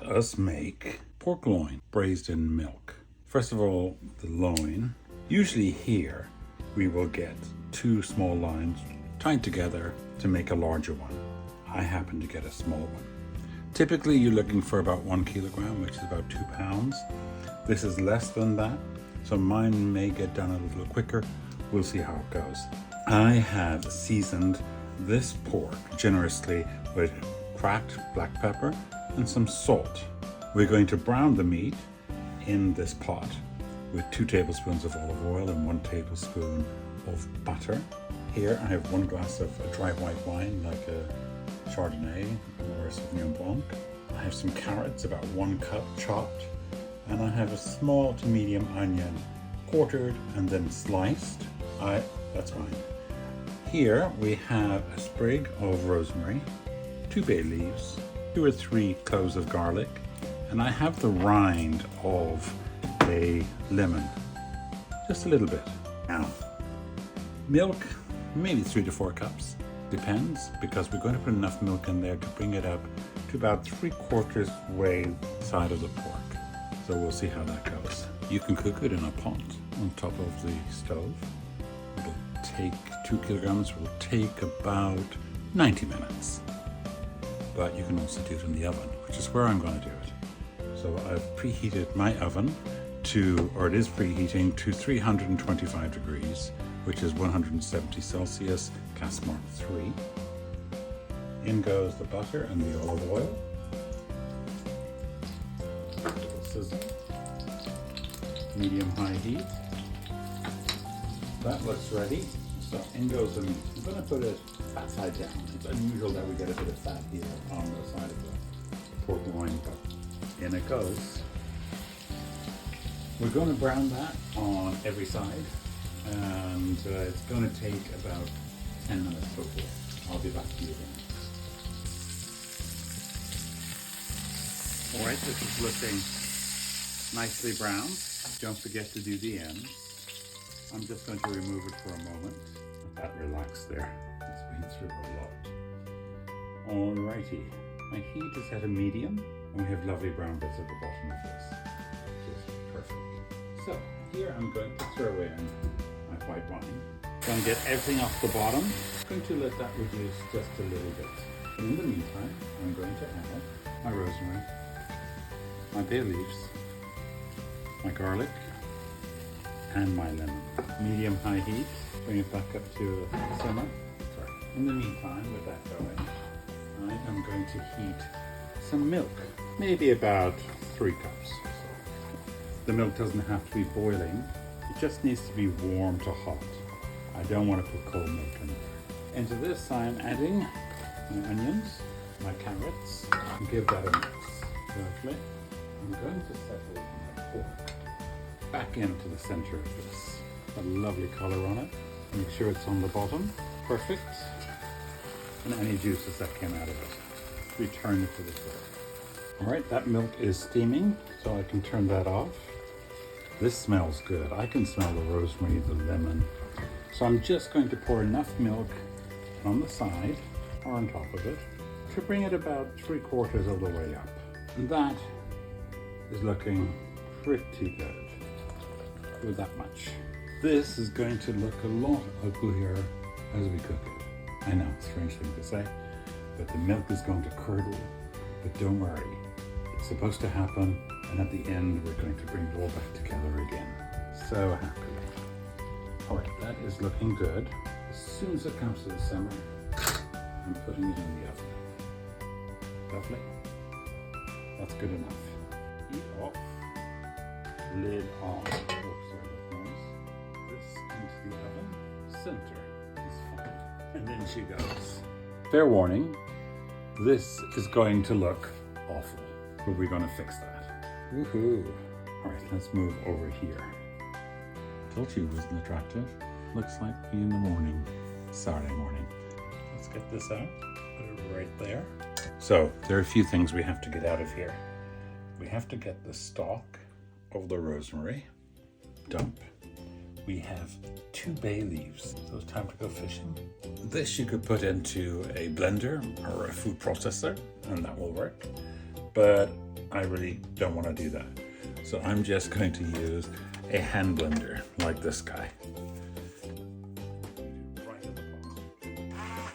let us make pork loin braised in milk. First of all, the loin. Usually here we will get two small lines tied together to make a larger one. I happen to get a small one. Typically you're looking for about 1 kilogram, which is about 2 pounds. This is less than that, so mine may get done a little quicker. We'll see how it goes. I have seasoned this pork generously with cracked black pepper and some salt. We're going to brown the meat in this pot with 2 tablespoons of olive oil and 1 tablespoon of butter. Here I have 1 glass of dry white wine, like a Chardonnay or a Sauvignon Blanc. I have some carrots, about 1 cup chopped, and I have a small to medium onion quartered and then sliced. That's fine. Here we have a sprig of rosemary, 2 bay leaves, 2 or 3 cloves of garlic, and I have the rind of a lemon, just a little bit. Now, milk, maybe 3 to 4 cups, depends, because we're going to put enough milk in there to bring it up to about 3/4 way side of the pork. So we'll see how that goes. You can cook it in a pot on top of the stove. It'll take 2 kilograms, will take about 90 minutes. But you can also do it in the oven, which is where I'm going to do it. So I've preheated my oven it is preheating to 325 degrees, which is 170 Celsius, gas mark 3. In goes the butter and the olive oil. Little sizzle. Medium-high heat. That looks ready. So in goes the meat. I'm going to put it fat side down. It's unusual that we get a bit of fat here on the side of the pork loin, but in it goes. We're going to brown that on every side, and it's going to take about 10 minutes before. I'll be back to you again. Alright, this is looking nicely browned. Don't forget to do the ends. I'm just going to remove it for a moment. Let that relax there. It's been through a lot. Alrighty, my heat is at a medium, and we have lovely brown bits at the bottom of this, which is perfect. So here I'm going to throw in my white wine. Going to get everything off the bottom. I'm going to let that reduce just a little bit. And in the meantime, I'm going to add my rosemary, my bay leaves, my garlic, and my lemon. Medium-high heat. Bring it back up to a simmer. Sorry. In the meantime, with that going, I am going to heat some milk, maybe about 3 cups. The milk doesn't have to be boiling, it just needs to be warm to hot. I don't want to put cold milk in there. Into this I'm adding my onions, my carrots, and give that a mix. Lovely. I'm going to settle my pork back into the center of this. A lovely color on it. Make sure it's on the bottom. Perfect. And any juices that came out of it. Return it to the stove. Alright, that milk is steaming, so I can turn that off. This smells good. I can smell the rosemary, the lemon. So I'm just going to pour enough milk on the side, or on top of it, to bring it about 3/4 of the way up. And that is looking pretty good. With that much. This is going to look a lot uglier as we cook it. I know, it's a strange thing to say, but the milk is going to curdle. But don't worry, it's supposed to happen, and at the end we're going to bring it all back together again. So happy. Alright, that is looking good. As soon as it comes to the simmer, I'm putting it in the oven. Lovely. That's good enough. Heat off. Lid on. Oh, sorry, that noise. This into the oven. Center is fine. And then she goes. Fair warning, this is going to look awful, but we're going to fix that. Woohoo! Alright, let's move over here. Told you it wasn't attractive. Looks like me in the morning, Saturday morning. Let's get this out, put it right there. So, there are a few things we have to get out of here. We have to get the stalk of the rosemary, dump. We have 2 bay leaves, so it's time to go fishing. This you could put into a blender or a food processor, and that will work. But I really don't want to do that. So I'm just going to use a hand blender like this guy. Right in the pot.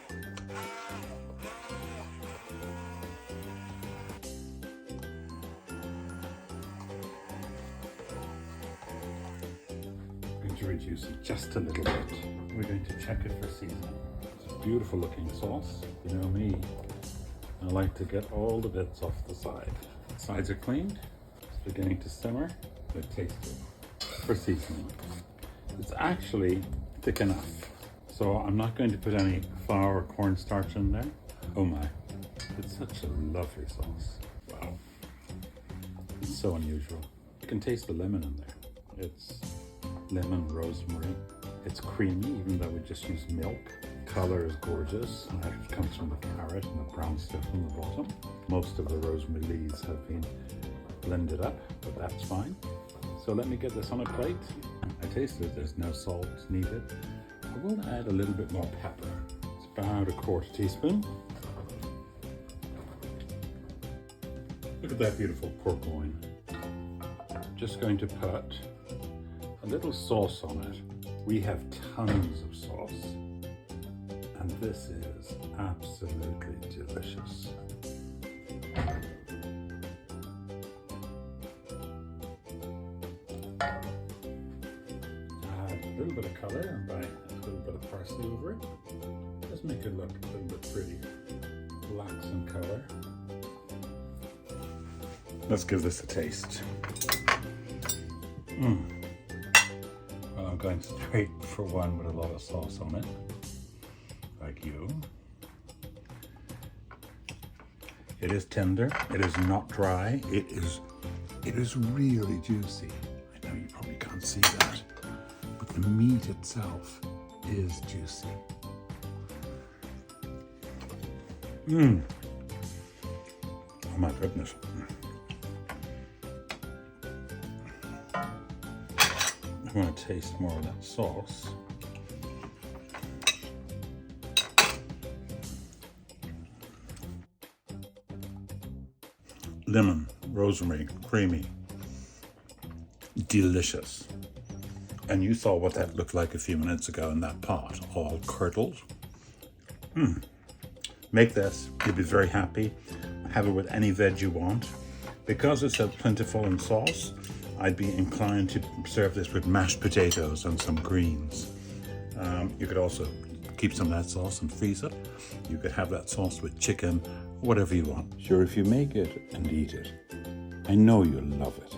I'm going to reduce it just a little bit. We're going to check it for seasoning. It's a beautiful looking sauce. You know me, I like to get all the bits off the side. The sides are cleaned. It's beginning to simmer. It tastes good. For seasoning, it's actually thick enough. So I'm not going to put any flour or cornstarch in there. Oh my, it's such a lovely sauce. Wow, it's so unusual. You can taste the lemon in there. It's lemon rosemary. It's creamy, even though we just use milk. Color is gorgeous. It comes from the carrot and the brown stuff on the bottom. Most of the rosemary leaves have been blended up, but that's fine. So let me get this on a plate. I tasted there's no salt needed. I will add a little bit more pepper. It's about a quarter teaspoon. Look at that beautiful pork loin. Just going to put a little sauce on it. We have tons of sauce, and this is absolutely delicious. Add a little bit of color and by a little bit of parsley over it. Just make it look a little bit pretty. Blacks in color. Let's give this a taste. Well, I'm going straight for one with a lot of sauce on it, like you. It is tender. It is not dry. It is really juicy. I know you probably can't see that, but the meat itself is juicy. Oh my goodness. I want to taste more of that sauce. Lemon, rosemary, creamy, delicious. And you saw what that looked like a few minutes ago in that pot, all curdled. Make this, you'll be very happy. Have it with any veg you want. Because it's so plentiful in sauce, I'd be inclined to serve this with mashed potatoes and some greens. You could also keep some of that sauce and freeze it. You could have that sauce with chicken, whatever you want. Sure, if you make it and eat it, I know you'll love it.